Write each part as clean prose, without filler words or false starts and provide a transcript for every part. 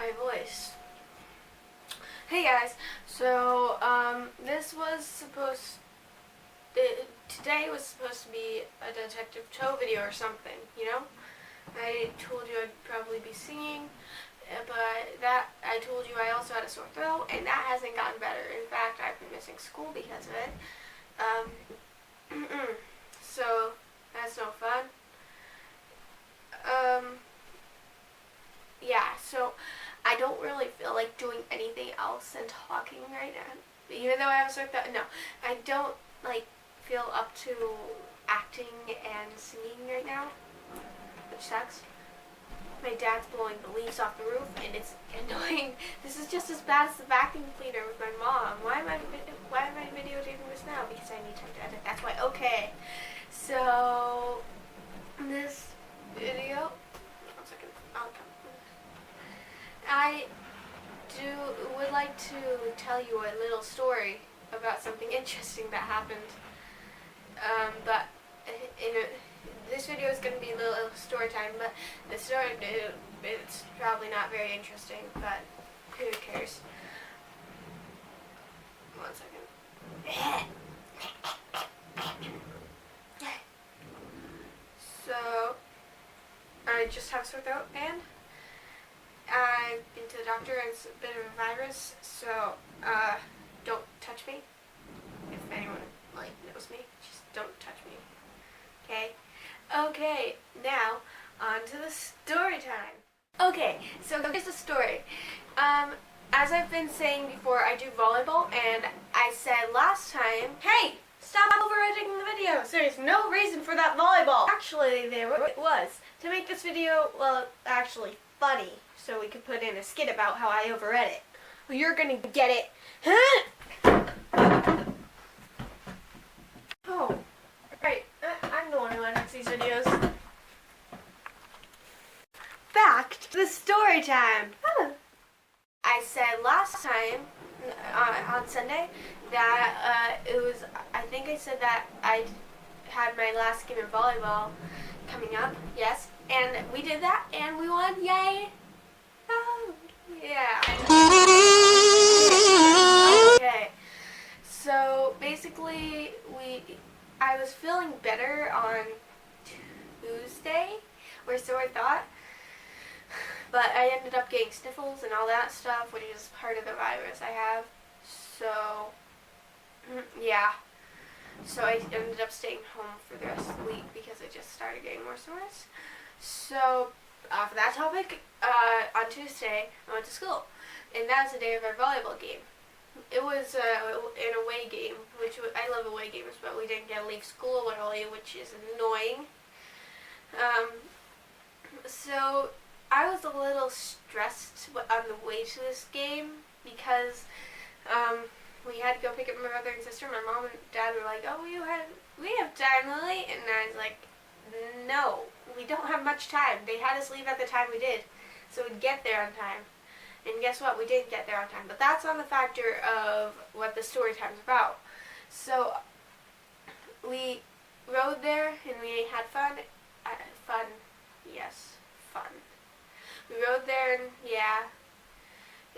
my voice. Hey guys, so today was supposed to be a Detective Toe video or something, you know? I told you I'd probably be singing, but I told you I also had a sore throat, and that hasn't gotten better. In fact, I've been missing school because of it. So that's no fun. Yeah, so I don't really feel like doing anything else than talking right now. Even though I have a sore throat, no, I don't feel up to acting and singing right now, which sucks. My dad's blowing the leaves off the roof, and it's annoying. This is just as bad as the vacuum cleaner with my mom. Why am I videotaping this now? Because I need time to edit. That's why. Okay, so this video. One second. I'll come. I would like to tell you a little story about something interesting that happened. But this video is going to be a little story time, but the story, it's probably not very interesting, but who cares? One second. So, I just have a sore throat, and I've been to the doctor, and it's a bit of a virus, so don't touch me. If anyone knows me, just don't touch me. Okay? Okay, now on to the story time. Okay, so here's the story. As I've been saying before, I do volleyball, and I said last time, hey, stop over-editing the video. So there's no reason for that volleyball. Actually, there was. To make this video, well, actually funny, so we could put in a skit about how I overed it. Well, you're gonna get it. Huh? Oh, right. I'm the one who edits these videos. Back to the story time. I said last time, on Sunday, that I think I said that I had my last game of volleyball coming up, yes, and we did that, and we won, yay! Oh, yeah. Okay, so basically, I was feeling better on Tuesday, or so I thought, but I ended up getting sniffles and all that stuff, which is part of the virus I have, so, yeah. So I ended up staying home for the rest of the week because I just started getting more soreness. So, for that topic, on Tuesday, I went to school, and that was the day of our volleyball game. It was an away game, I love away games, but we didn't get to leave school early, which is annoying. So I was a little stressed on the way to this game because we had to go pick up my brother and sister. My mom and dad were like, "Oh, we have time, Lily," and I was like, "No, we don't have much time." They had us leave at the time we did, so we'd get there on time. And guess what? We didn't get there on time. But that's on the factor of what the story time's about. So we rode there and we had fun. Yes, fun. We rode there and yeah.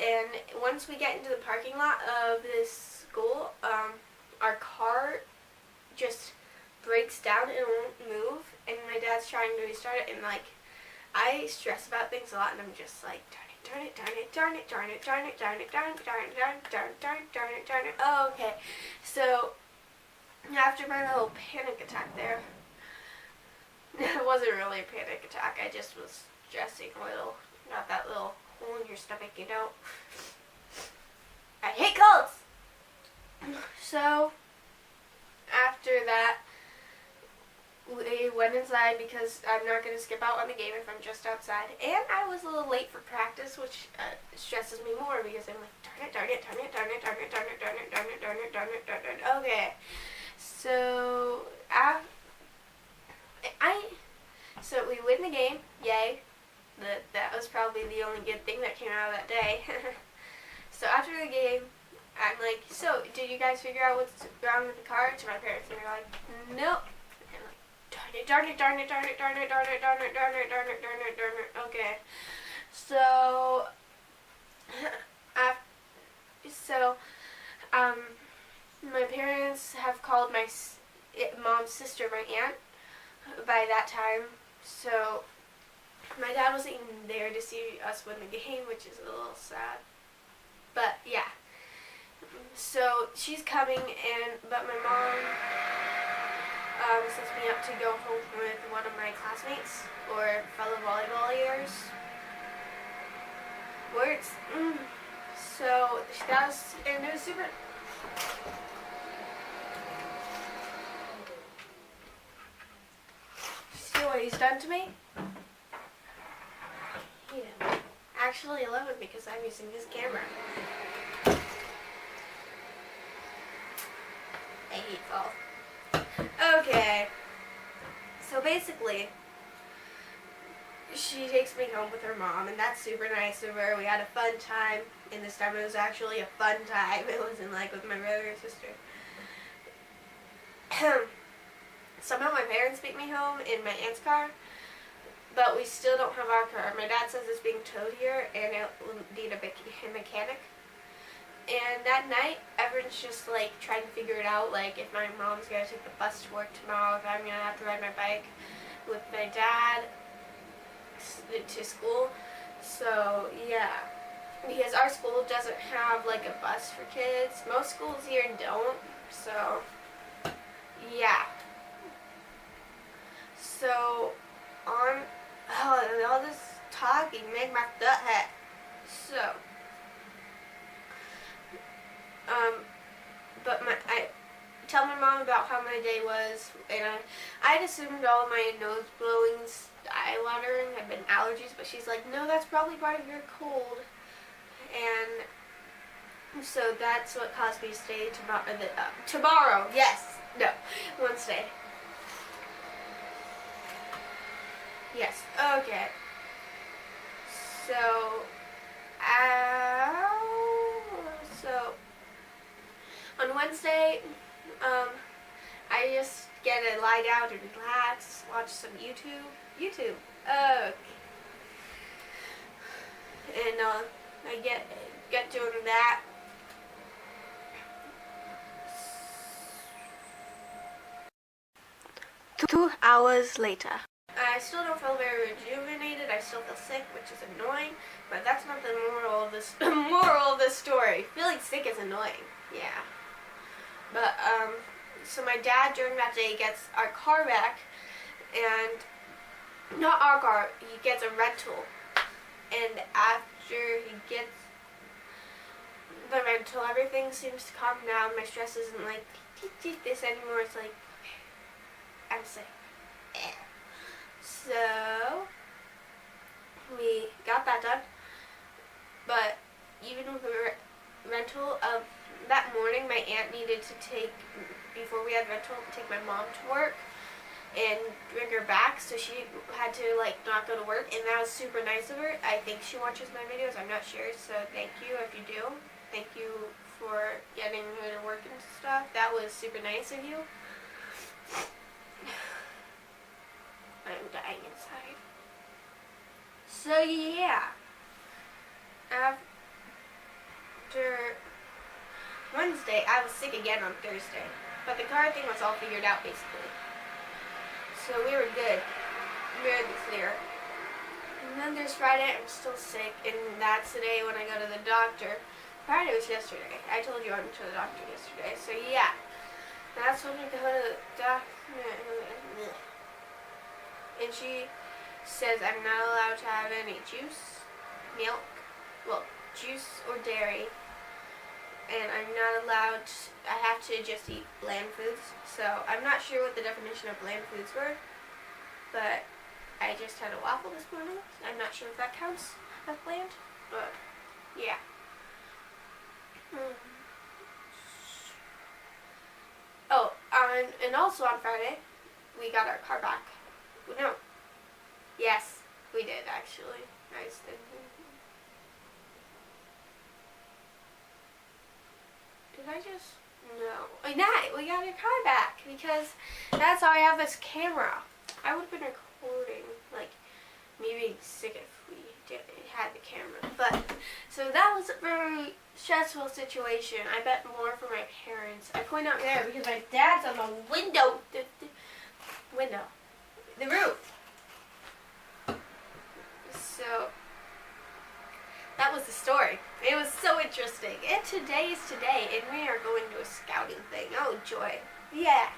And once we get into the parking lot of this school, our car just breaks down and won't move. And my dad's trying to restart it, and I stress about things a lot, and I'm just like, darn it. Oh, okay. So after my little panic attack there, it wasn't really a panic attack. I just was stressing a little. Not that little hole in your stomach, you know. I hate colds. So after that, we went inside because I'm not going to skip out on the game if I'm just outside. And I was a little late for practice, which stresses me more because I'm like, darn it. Okay. So, so we win the game. Yay. That was probably the only good thing that came out of that day. So after the game, I'm like, so, did you guys figure out what's wrong with the car? To my parents, and they're like, nope. Darn it. Okay. So So, my parents have called my mom's sister, my aunt, by that time. So, my dad wasn't even there to see us win the game, which is a little sad. But, yeah. So, she's coming, but my mom sets me up to go home with one of my classmates or fellow volleyballers. Words. So that was, and it was super. See what he's done to me? Yeah. Actually 11 because I'm using his camera. I hate golf. Okay. So basically, she takes me home with her mom, and that's super nice of her. We had a fun time, and this time it was actually a fun time. It wasn't like with my brother or sister. Somehow my parents picked me home in my aunt's car, but we still don't have our car. My dad says it's being towed here, and it will need a mechanic. And that night, everyone's just like trying to figure it out, like if my mom's gonna take the bus to work tomorrow, if I'm gonna have to ride my bike with my dad to school. So yeah, because our school doesn't have like a bus for kids. Most schools here don't. So yeah. So all this talking made my gut hurt. So but I tell my mom about how my day was, and I'd assumed all my nose blowings, eye watering had been allergies, but she's like, no, that's probably part of your cold. And so that's what caused me to stay tomorrow. Yes. No. Wednesday. Yes. Okay. So on Wednesday, I just get to lie down and relax, watch some YouTube. And I get doing that. Two hours later. I still don't feel very rejuvenated. I still feel sick, which is annoying. But that's not the moral of this. Moral of this story. Feeling sick is annoying. Yeah. But so my dad during that day gets our car back, and not our car. He gets a rental, and after he gets the rental, everything seems to calm down. My stress isn't like this anymore. It's like I'm sick. So we got that done, but even with the rental of that morning, my aunt needed to before we had rental, take my mom to work and bring her back, so she had to like not go to work, and that was super nice of her. I think she watches my videos, I'm not sure, so thank you if you do. Thank you for getting her to work and stuff. That was super nice of you. I'm dying inside. So yeah, after Wednesday, I was sick again on Thursday, but the car thing was all figured out basically. So we were good, very clear. And then there's Friday, I'm still sick, and that's the day when I go to the doctor. Friday was yesterday. I told you I went to the doctor yesterday. So yeah, that's when we go to the doctor. And she says I'm not allowed to have any juice, milk, juice or dairy. And I'm not allowed, I have to just eat bland foods. So I'm not sure what the definition of bland foods were, but I just had a waffle this morning. I'm not sure if that counts as bland, but yeah. Oh, and also on Friday, we got our car back. No. Yes, we did actually. Nice thing. Did I just? No. Nah, we got our car back because that's how I have this camera. I would have been recording like me being sick if we had the camera. But, so that was a very stressful situation. I bet more for my parents. I point out there because my dad's on the window. The roof. So, that was the story. It was so interesting. And today is today, and we are going to a scouting thing. Oh, joy. Yeah.